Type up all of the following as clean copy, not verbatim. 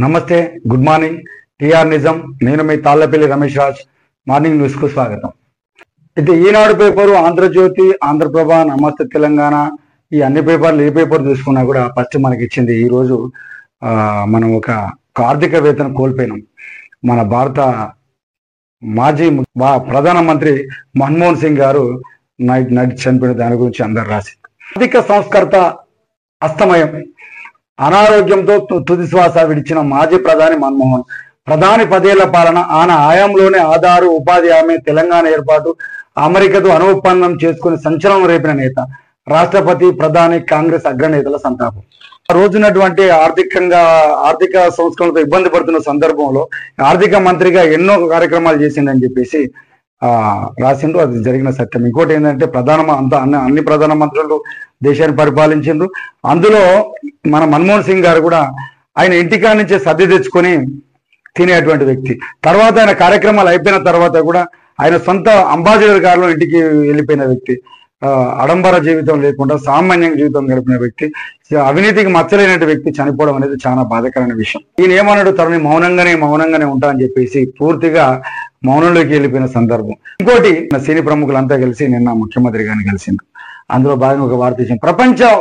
నమస్తే, good morning. TR నిజం. నేను మీ తాళ్లపల్లి రమేష్ రాజ్. మార్నింగ్ న్యూస్ కు స్వాగతం. అయితే ఈనాడు పేపరు, ఆంధ్రజ్యోతి, ఆంధ్రప్రభ, నమస్తే తెలంగాణ, ఈ అన్ని పేపర్లు ఏ పేపర్ చూసుకున్నా కూడా ఫస్ట్ మనకి ఇచ్చింది ఈ రోజు మనం ఒక ఆర్థికవేత్తను కోల్పోయినాం. మన భారత మాజీ ప్రధానమంత్రి మన్మోహన్ సింగ్ గారు నైట్ చనిపోయిన దాని గురించి అందరు రాసి, ఆర్థిక సంస్కర్త అస్తమయం, అనారోగ్యంతో తుది శ్వాస విడిచిన మాజీ ప్రధాని మన్మోహన్. ప్రధాని 10 ఏళ్ల పాలన, ఆయన హయాంలోనే ఆధారు, ఉపాధి హామీ, తెలంగాణ ఏర్పాటు, అమెరికాతో ఒప్పందం చేసుకుని సంచలనం రేపిన నేత. రాష్ట్రపతి, ప్రధాని, కాంగ్రెస్ అగ్రనేతల సంతాపం. రోజునటువంటి ఆర్థిక సంస్కరణలతో ఇబ్బంది పడుతున్న సందర్భంలో ఆర్థిక మంత్రిగా ఎన్నో కార్యక్రమాలు చేసిందని చెప్పేసి రాసిండ్రు. అది జరిగిన సత్యం. ఇంకోటి ఏంటంటే అన్ని ప్రధానమంత్రులు దేశాన్ని పరిపాలించిండ్రు. అందులో మన మన్మోహన్ సింగ్ గారు కూడా ఆయన ఇంటికా నుంచే సర్ది తెచ్చుకొని తినేటువంటి వ్యక్తి. తర్వాత ఆయన కార్యక్రమాలు అయిపోయిన తర్వాత కూడా ఆయన సొంత అంబాసిడర్ కారులో ఇంటికి వెళ్ళిపోయిన వ్యక్తి. ఆడంబర జీవితం లేకుండా సామాన్యంగా జీవితం గడిపిన వ్యక్తి, అవినీతికి మచ్చలేనటువంటి వ్యక్తి చనిపోవడం అనేది చాలా బాధాకరమైన విషయం. ఈయన ఏమన్నాడు, తనని మౌనంగానే ఉంటా అని చెప్పేసి పూర్తిగా మౌనంలోకి వెళ్ళిపోయిన సందర్భం. ఇంకోటి, సినీ ప్రముఖులంతా కలిసి నిన్న ముఖ్యమంత్రి గారిని కలిసిండ్రు. అందులో భాగంగా ఒక వార్త ఇచ్చిండు.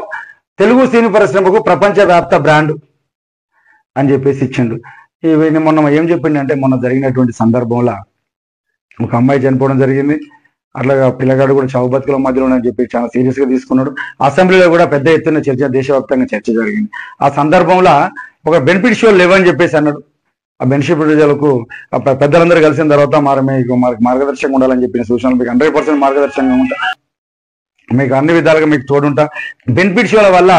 తెలుగు సినీ పరిశ్రమకు ప్రపంచవ్యాప్త బ్రాండ్ అని చెప్పేసి ఇచ్చిండు. ఇవి మొన్న ఏం చెప్పిండంటే, మొన్న జరిగినటువంటి సందర్భంలో ఒక అమ్మాయి చనిపోవడం జరిగింది. అట్లాగా పిల్లగాడు కూడా చావు బతుకుల మధ్యలో అని చెప్పి చాలా సీరియస్ గా తీసుకున్నాడు. అసెంబ్లీలో కూడా పెద్ద ఎత్తున దేశవ్యాప్తంగా చర్చ జరిగింది. ఆ సందర్భంలో ఒక బెనిఫిట్ షో లేవని చెప్పేసి అన్నాడు. ఆ బెనిఫిట్ ప్రజలకు పెద్దలందరూ కలిసిన తర్వాత మీకు మార్గదర్శకంగా ఉండాలని చెప్పిన సూచనలు మీకు 100% మార్గదర్శకంగా ఉంటా, మీకు అన్ని విధాలుగా మీకు తోడుంటా. బెనిఫిట్ షోల వల్ల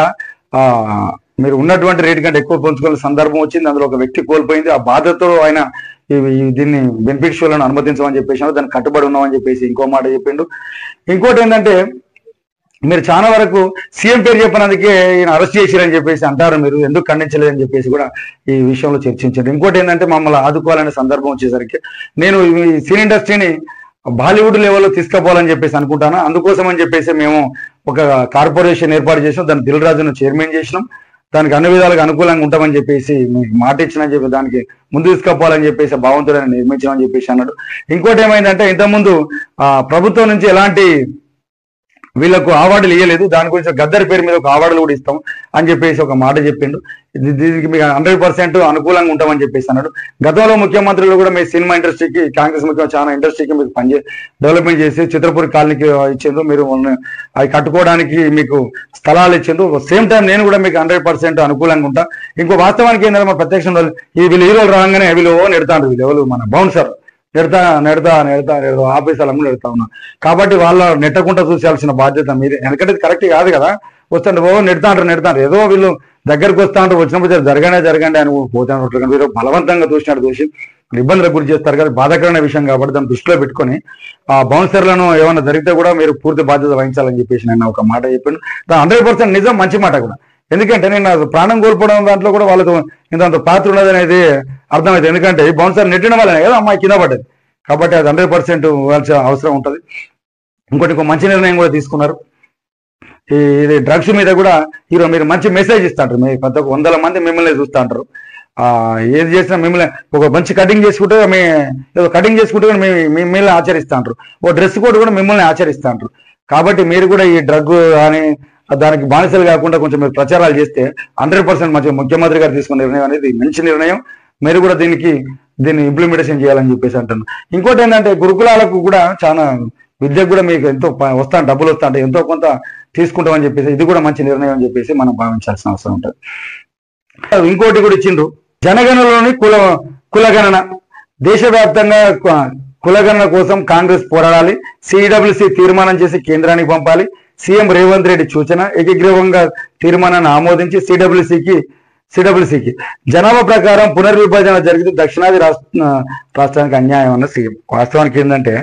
మీరు ఉన్నటువంటి రేటు కంటే ఎక్కువ పంచుకునే సందర్భం వచ్చింది. అందులో ఒక వ్యక్తి కోల్పోయింది. ఆ బాధతో ఆయన దీన్ని బెనిఫిట్ షోలను అనుమతించమని చెప్పేసి దాన్ని కట్టుబడి ఉన్నామని చెప్పేసి ఇంకో మాట చెప్పిండు. ఇంకోటి ఏంటంటే, మీరు చాలా వరకు సీఎం పేరు చెప్పినందుకే ఈయన అరెస్ట్ చేసిరని చెప్పేసి అంటారు, మీరు ఎందుకు ఖండించలేదని చెప్పేసి కూడా ఈ విషయంలో చర్చించారు. ఇంకోటి ఏంటంటే, మమ్మల్ని ఆదుకోవాలనే సందర్భం వచ్చేసరికి నేను ఈ సినీ ఇండస్ట్రీని బాలీవుడ్ లెవెల్లో తీసుకుపోవాలని చెప్పేసి అనుకుంటాను. అందుకోసం అని చెప్పేసి మేము ఒక కార్పొరేషన్ ఏర్పాటు చేసినాం. దాన్ని దిల్ రాజును చైర్మన్ చేసినాం. దానికి అన్ని విధాలుగా అనుకూలంగా ఉంటామని చెప్పేసి మీకు మాట ఇచ్చినని చెప్పి దానికి ముందు తీసుకుపోవాలని చెప్పేసి భావంతుడని నిర్మించామని చెప్పేసి అన్నాడు. ఇంకోటి ఏమైందంటే, ఇంతకుముందు ప్రభుత్వం నుంచి ఎలాంటి వీళ్ళకు అవార్డులు ఇవ్వలేదు, దాని గురించి గద్దర్ పేరు మీద ఒక అవార్డులు కూడా ఇస్తాం అని చెప్పేసి ఒక మాట చెప్పిండు. దీనికి మీకు 100% అనుకూలంగా ఉంటామని చెప్పేసి అన్నాడు. గతంలో ముఖ్యమంత్రులు కూడా మీ సినిమా ఇండస్ట్రీకి, కాంగ్రెస్ ముఖ్యంగా చాలా ఇండస్ట్రీకి మీకు డెవలప్మెంట్ చేసి చిత్రపూర్ కాలనీకి ఇచ్చిండ్రు, మీరు అవి కట్టుకోవడానికి మీకు స్థలాలు ఇచ్చిండ్రు. సేమ్ టైం నేను కూడా మీకు 100% అనుకూలంగా ఉంటా. ఇంకో వాస్తవానికి ఏంటంటే, మన ప్రత్యక్ష వీళ్ళు హీరోలు రాగానే వీళ్ళు నెడతాండ్రు, వీళ్ళు ఎవరు మన బౌన్సర్ నెడతా ఆఫీసర్లను నెడతా ఉన్నా. కాబట్టి వాళ్ళ నెట్టకుండా చూసాల్సిన బాధ్యత మీరే. ఎందుకంటే కరెక్ట్ కాదు కదా. వస్తుంటే నెడతాంటారు ఏదో వీళ్ళు దగ్గరకు వస్తాంటారు, వచ్చినప్పుడు జరగండి అని పోతాను. వీరు బలవంతంగా చూసి ఇబ్బందులకు గురి చేస్తారు కదా, బాధాకరమైన విషయం. కాబట్టి దాన్ని దృష్టిలో పెట్టుకొని ఆ బౌన్సర్లను ఏమైనా జరిగితే కూడా మీరు పూర్తి బాధ్యత వహించాలని చెప్పేసి నేను ఒక మాట చెప్పాను. 100% నిజం, మంచి మాట కూడా. ఎందుకంటే నేను ప్రాణం కోల్పోవడం దాంట్లో కూడా వాళ్ళతో ఇంత పాత్ర ఉన్నది అనేది అర్థమైంది. ఎందుకంటే ఈ బౌన్సర్ నెట్టిన వాళ్ళనే కదా అమ్మాయి కింద పడ్డది. కాబట్టి అది 100% ఇవ్వాల్సిన అవసరం ఉంటుంది. ఇంకోటి మంచి నిర్ణయం కూడా తీసుకున్నారు. ఇది డ్రగ్స్ మీద కూడా మీరు మంచి మెసేజ్ ఇస్తుంటారు. మీ 100 మంది మిమ్మల్ని చూస్తూ ఉంటారు. ఏది చేసినా మిమ్మల్ని ఒక మంచి కటింగ్ చేసుకుంటే మిమ్మల్ని ఆచరిస్తూ ఉంటారు. ఓ డ్రెస్ కోడ్ కూడా మిమ్మల్ని ఆచరిస్తూ ఉంటారు. కాబట్టి మీరు కూడా ఈ డ్రగ్ అని దానికి బానిసలు కాకుండా కొంచెం మీరు ప్రచారాలు చేస్తే 100% మంచి ముఖ్యమంత్రి గారు తీసుకున్న నిర్ణయం అనేది మంచి నిర్ణయం. మీరు కూడా దీన్ని ఇంప్లిమెంటేషన్ చేయాలని చెప్పేసి అంటున్నాను. ఇంకోటి ఏంటంటే, గురుకులాలకు కూడా చాలా విద్యకు కూడా మీకు ఎంతో డబ్బులు వస్తాంటే ఎంతో కొంత తీసుకుంటామని చెప్పేసి ఇది కూడా మంచి నిర్ణయం అని చెప్పేసి మనం భావించాల్సిన అవసరం ఉంటుంది. ఇంకోటి కూడా ఇచ్చిండ్రు, జనగణనలోని కులగణన, దేశవ్యాప్తంగా కులగణన కోసం కాంగ్రెస్ పోరాడాలి, సిడబ్ల్యూసి తీర్మానం చేసి కేంద్రానికి పంపాలి, సీఎం రేవంత్ రెడ్డి సూచన, ఏకగ్రీవంగా తీర్మానాన్ని ఆమోదించి సిడబ్ల్యూసికి జనాభా ప్రకారం పునర్విభజన జరిగితే దక్షిణాది రాష్ట్రానికి అన్యాయం అన్న సీఎం. వాస్తవానికి ఏంటంటే,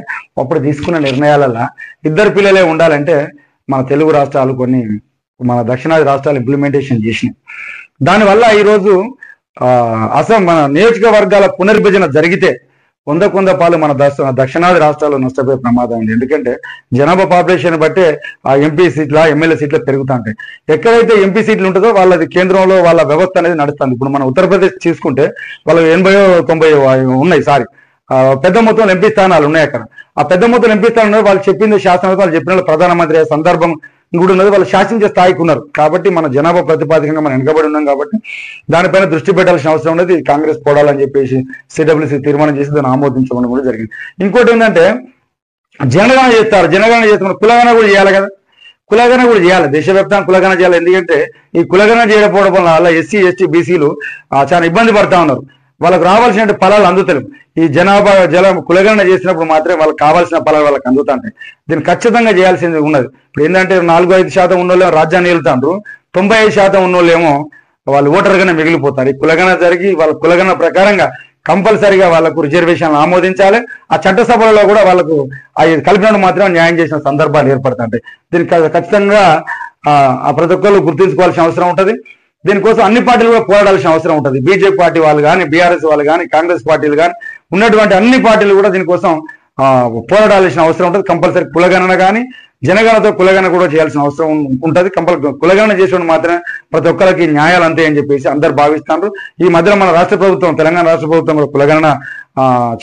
అప్పుడు తీసుకున్న నిర్ణయాలలో 2 పిల్లలే ఉండాలంటే మన తెలుగు రాష్ట్రాలు మన దక్షిణాది రాష్ట్రాలు ఇంప్లిమెంటేషన్ చేసినాయి. దానివల్ల ఈరోజు మన నియోజకవర్గాల పునర్విభజన జరిగితే వంద పాలు మన దక్షిణాది రాష్ట్రాల్లో నష్టపోయే ప్రమాదం ఉంది. ఎందుకంటే జనాభా పాపులేషన్ బట్టే ఆ ఎంపీ సీట్ల ఎమ్మెల్యే సీట్లు పెరుగుతూ ఉంటాయి. ఎక్కడైతే ఎంపీ సీట్లు ఉంటుందో వాళ్ళది కేంద్రంలో వాళ్ళ వ్యవస్థ అనేది నడుస్తుంది. ఇప్పుడు మనం ఉత్తరప్రదేశ్ తీసుకుంటే వాళ్ళకి 80-90 ఉన్నాయి. పెద్ద మొత్తంలో ఎంపీ స్థానాలు ఉన్నాయి అక్కడ. ఆ పెద్ద మొత్తంలో ఎంపీ స్థానాలు వాళ్ళు చెప్పింది శాసనం, వాళ్ళు చెప్పిన ప్రధానమంత్రి అయ్యే సందర్భం కూడా ఉన్నది. వాళ్ళు శాసించే స్థాయికి ఉన్నారు కాబట్టి మన జనాభా ప్రతిపాదికంగా మనం వెనుకబడి ఉన్నాం కాబట్టి దానిపైన దృష్టి పెట్టాల్సిన అవసరం ఉన్నది. కాంగ్రెస్ పోడాలని చెప్పేసి సిడబ్ల్యూసీ తీర్మానం చేసి దాన్ని ఆమోదించడం కూడా జరిగింది. ఇంకోటి ఏంటంటే జనగణన చేస్తారు. జనగణన చేస్తున్న కులగణన కూడా చేయాలి కదా. కులగణన కూడా చేయాలి, దేశవ్యాప్తంగా కులగణన చేయాలి. ఎందుకంటే ఈ కులగణన చేయకపోవడం వల్ల ఎస్సీ ఎస్టీ బీసీలు చాలా ఇబ్బంది పడతా ఉన్నారు. వాళ్ళకు రావాల్సిన ఫలాలు అందుతలేవు. ఈ కులగణన చేసినప్పుడు మాత్రమే వాళ్ళకి కావాల్సిన ఫలాలు వాళ్ళకి అందుతుంటాయి. దీన్ని ఖచ్చితంగా చేయాల్సింది ఉన్నది. ఇప్పుడు ఏంటంటే 4-5% ఉన్నోళ్ళేమో రాజ్యాన్ని వెళ్తాండ్రు, 95% ఉన్నోళ్ళేమో వాళ్ళు ఓటర్గానే మిగిలిపోతారు. ఈ కులగణన జరిగి వాళ్ళ కులగణన ప్రకారంగా కంపల్సరిగా వాళ్ళకు రిజర్వేషన్లు ఆమోదించాలి. ఆ చట్టసభలలో కూడా వాళ్ళకు కలిపినట్టు మాత్రమే న్యాయం చేసిన సందర్భాలు ఏర్పడుతుంటాయి. దీనికి ఖచ్చితంగా ప్రతి ఒక్కరు గుర్తుంచుకోవాల్సిన అవసరం ఉంటుంది. దీనికోసం అన్ని పార్టీలు కూడా పోరాడాల్సిన అవసరం ఉంటుంది. బీజేపీ పార్టీ వాళ్ళు కానీ, బీఆర్ఎస్ వాళ్ళు కానీ, కాంగ్రెస్ పార్టీలు కానీ, ఉన్నటువంటి అన్ని పార్టీలు కూడా దీనికోసం పోరాడాల్సిన అవసరం ఉంటుంది. కంపల్సరీ కులగణన కానీ జనగణనతో కులగణన కూడా చేయాల్సిన అవసరం ఉంటుంది. కులగణన చేసేవాడు మాత్రమే ప్రతి ఒక్కరికి న్యాయాలు అంతే అని చెప్పేసి అందరు భావిస్తున్నారు. ఈ మధ్యలో మన రాష్ట్ర ప్రభుత్వం, తెలంగాణ రాష్ట్ర ప్రభుత్వం కూడా కులగణన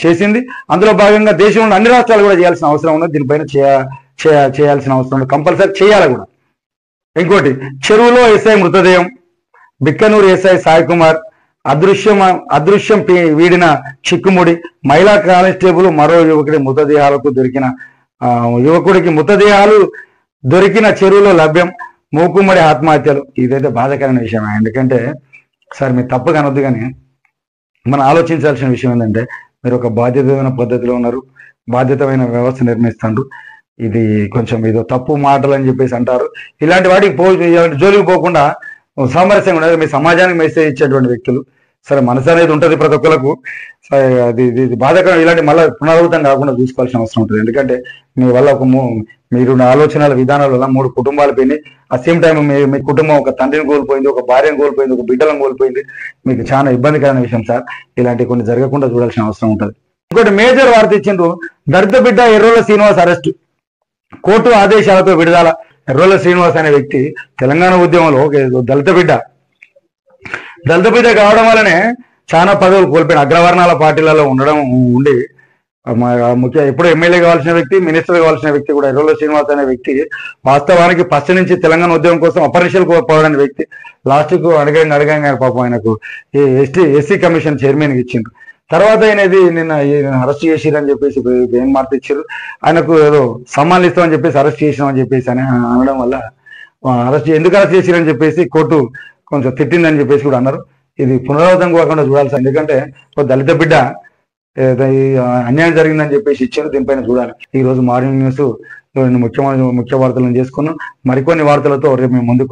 చేసింది. అందులో భాగంగా దేశంలో అన్ని రాష్ట్రాలు కూడా చేయాల్సిన అవసరం ఉన్నది. దీనిపైన చేయాల్సిన అవసరం ఉంది, కంపల్సరీ చేయాలి కూడా. ఇంకోటి, చెరువులో ఎస్ఐ మృతదేహం, బిక్కనూరు ఎస్ఐ సాయి కుమార్ అదృశ్యం వీడిన చిక్కుముడి, మహిళా కానిస్టేబుల్ మరో యువకుడికి మృతదేహాలు దొరికిన చెరువులో లభ్యం, మూకుమ్మడి ఆత్మహత్యలు. ఇదైతే బాధాకరమైన విషయం. ఎందుకంటే సార్ మీరు తప్పు కనొద్దు, కానీ మనం ఆలోచించాల్సిన విషయం ఏంటంటే మీరు ఒక బాధ్యతమైన పద్ధతిలో ఉన్నారు, బాధ్యతమైన వ్యవస్థ నిర్మిస్తున్నారు. ఇది కొంచెం ఏదో తప్పు మాటలు అని చెప్పేసి అంటారు. ఇలాంటి వాటికి జోలికి పోకుండా సామరస్యంగా ఉండదు. మీ సమాజానికి మెసేజ్ ఇచ్చేటువంటి వ్యక్తులు. సరే, మనసు అనేది ఉంటుంది ప్రతి ఒక్కరికి. అది బాధాకరం. ఇలాంటి మళ్ళీ పునరావృతం కాకుండా చూసుకోవాల్సిన అవసరం ఉంటుంది. ఎందుకంటే మీ వల్ల మీరు ఆలోచనల విధానాల వల్ల 3 కుటుంబాలు పోయినాయి. ఆ సేమ్ టైం మీ కుటుంబం ఒక తండ్రిని కోల్పోయింది, ఒక భార్యను కోల్పోయింది, ఒక బిడ్డలను కోల్పోయింది. మీకు చాలా ఇబ్బందికరమైన విషయం సార్. ఇలాంటి కొన్ని జరగకుండా చూడాల్సిన అవసరం ఉంటుంది. ఇంకోటి మేజర్ వార్త ఇచ్చిండ్రు, దళిత బిడ్డ ఎర్రోల శ్రీనివాస్ అరెస్టు, కోర్టు ఆదేశాలతో విడుదల. ఎర్రోల శ్రీనివాస్ అనే వ్యక్తి తెలంగాణ ఉద్యమంలో దళిత బిడ్డ కావడం వల్లనే చాలా పదవులు కోల్పోయిన అగ్రవర్ణాల పార్టీలలో ఉండి ఎప్పుడు ఎమ్మెల్యే కావాల్సిన వ్యక్తి, మినిస్టర్ కావాల్సిన వ్యక్తి కూడా ఎర్రోల శ్రీనివాస్ అనే వ్యక్తి వాస్తవానికి ఫస్ట్ నుంచి తెలంగాణ ఉద్యమం కోసం అపరిషలు పోరాడిన వ్యక్తి. లాస్ట్కు అడగంగా పాపం ఆయనకు ఎస్సీ కమిషన్ చైర్మన్ ఇచ్చిండ్రు. తర్వాత అనేది నిన్న అరెస్ట్ చేసిరని చెప్పేసి ఏం మార్పు ఇచ్చారు. ఆయనకు ఏదో సమ్మాన్లు ఇస్తామని చెప్పేసి అరెస్ట్ చేసినామని చెప్పేసి అని అనడం వల్ల ఎందుకు అరెస్ట్ చేసిరని చెప్పేసి కోర్టు కొంచెం తిట్టిందని చెప్పేసి కూడా అన్నారు. ఇది పునరావృతం కాకుండా చూడాల్సి. ఎందుకంటే దళిత బిడ్డ అన్యాయం జరిగిందని చెప్పేసి ఇచ్చారు. దీనిపైన చూడాలి. ఈ రోజు మార్నింగ్ న్యూస్ ముఖ్య వార్తలను చేసుకున్నాం. మరికొన్ని వార్తలతో రేపు మేము ముందుకు